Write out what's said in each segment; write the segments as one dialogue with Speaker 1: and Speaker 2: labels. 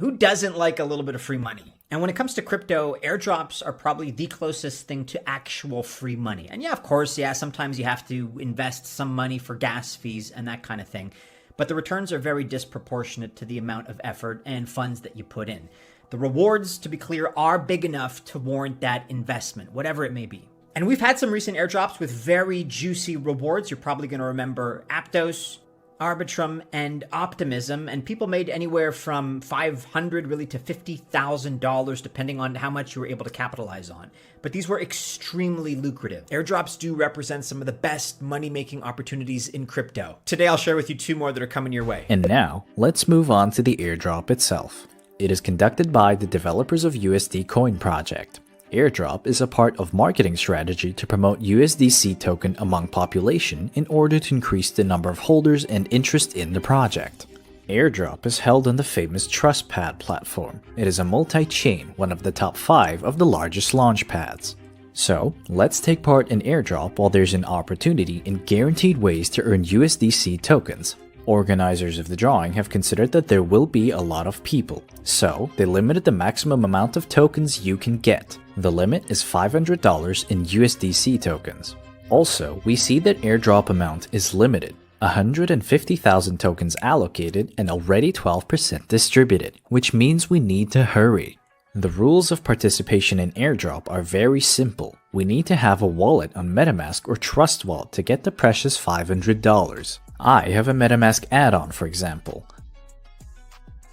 Speaker 1: Who doesn't like a little bit of free money? And when it comes to crypto, airdrops are probably the closest thing to actual free money. And yeah, of course, yeah, sometimes you have to invest some money for gas fees and that kind of thing. But the returns are very disproportionate to the amount of effort and funds that you put in. The rewards, to be clear, are big enough to warrant that investment, whatever it may be. And we've had some recent airdrops with very juicy rewards. You're probably going to remember Aptos, Arbitrum, and Optimism, and people made anywhere from $500 really to $50,000 depending on how much you were able to capitalize on. But these were extremely lucrative. Airdrops do represent some of the best money-making opportunities in crypto. Today I'll share with you two more that are coming your way.
Speaker 2: And now, let's move on to the airdrop itself. It is conducted by the developers of USD Coin project. Airdrop is a part of marketing strategy to promote USDC token among population in order to increase the number of holders and interest in the project. Airdrop is held on the famous TrustHub platform. It is a multi-chain, one of the top 5 of the largest launch pads. So, let's take part in Airdrop while there's an opportunity in guaranteed ways to earn USDC tokens. Organizers of the drawing have considered that there will be a lot of people, so they limited the maximum amount of tokens you can get. The limit is $500 in USDC tokens. Also, we see that airdrop amount is limited. 150,000 tokens allocated and already 12% distributed, which means we need to hurry. The rules of participation in airdrop are very simple. We need to have a wallet on Metamask or Trust Wallet to get the precious $500. I have a Metamask add-on, for example.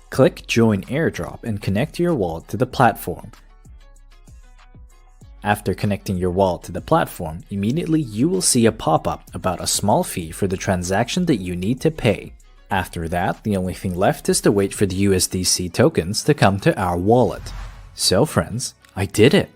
Speaker 2: Click Join Airdrop and connect your wallet to the platform. After connecting your wallet to the platform, immediately you will see a pop-up about a small fee for the transaction that you need to pay. After that, the only thing left is to wait for the USDC tokens to come to our wallet. So friends, I did it!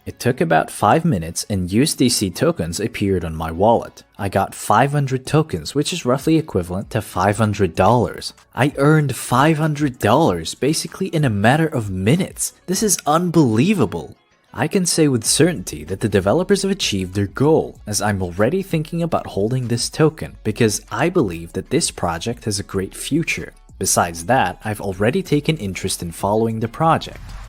Speaker 2: It took about 5 minutes and USDC tokens appeared on my wallet. I got 500 tokens, which is roughly equivalent to $500. I earned $500 basically in a matter of minutes. This is unbelievable! I can say with certainty that the developers have achieved their goal, as I'm already thinking about holding this token because I believe that this project has a great future. Besides that, I've already taken interest in following the project.